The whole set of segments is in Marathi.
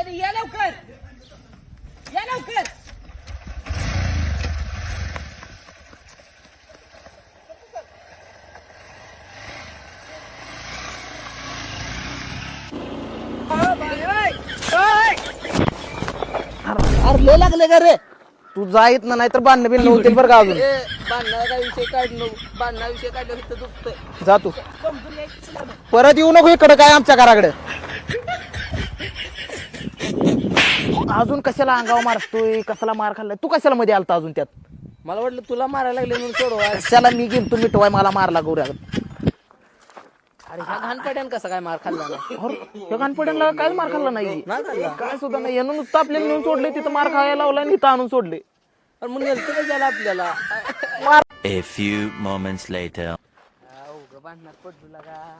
मध्ये या लवकर या लवकर. अरे लय लागले का रे तू जाईत ना नाही तर बांधणं बिन होतील बरं का अजून बांधण्याचा विषय काढलो बांधणा विषय काढलो इथं दुखतंय. जा तू समजून यायचं तुला. परत येऊ नको इकडं काय आमच्या घराकडे अजून कशाला अंगावर मारतोय कशाला मार खाल्लाय तू कशाला मध्ये आलता अजून त्यात मला वाटलं तुला मारायला लागले म्हणून सोडवा. कशाला मी गेलतो मिटवाय मला मारला गौऱ्या अरे ह्या घाणपड्यान कसा काय मार खाल्ला नाही? त्या कानपड्यांना काय मार खाल्ला नाही नाही खाल्ला. काय सुद्धा नाही यानं नुसतं आपल्याला नेऊन सोडले तिथं मार खायला लावला आणि इथं आणून सोडले पण मग नेलतं का ज्याला आपल्याला A few moments later. भांडणात पडलो का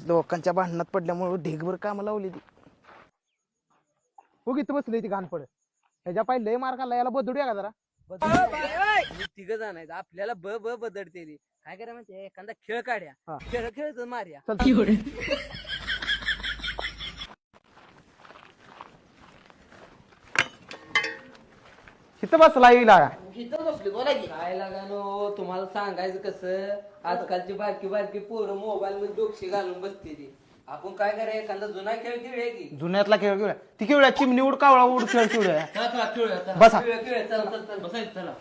लोकांच्या भांडणात पडल्यामुळे ढेगभर काम लावली ती हो इथं बसली ती घाणपड ह्याच्या पाहिजे लय मार खाल्ला याला बदडूया का जरा तिघ जण आहेत आपल्याला ब ब बदडते ती. काय करा माहितीये एखादा खेळ काढ्या हा. खेळ खेळत मार्या. इथं बसला येईल इथं बसली बोला की काय लागानो तुम्हाला सांगायचं कसं आजकालची बारकी बारकी पोरं मोबाईल मध्ये डोक्षी घालून बसते ती. आपण काय करायचं एखादा जुना खेळ खेळूया की जुन्यातला खेळ खेळूया ती खेळूया चिमणी उड कावळा उड खेळ खेळूया खेळूया बसा. चल बसायचं चला.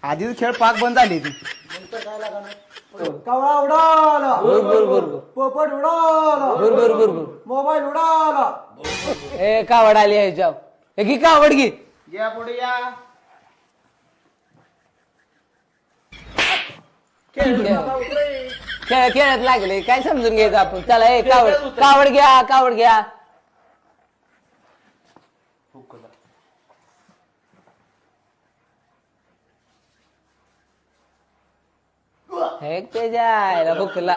आधीच खेळ पाक बंद झाली ती कावळा उडाला पोपट उडाला बरोबर मोबाईल उडाला ए कावड आली आहे जाव ए की कावड घे या पुढे या खेळ खेळत लागले काय समजून घ्यायचं आपण चला ए कावड घ्या हे ते जायला भुकला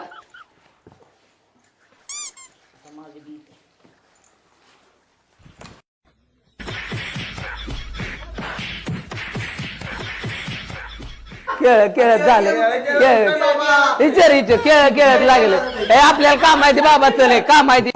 खेळत झालं खेळत लागले हे आपल्याला काम माहिती बाबा चले काम माहिती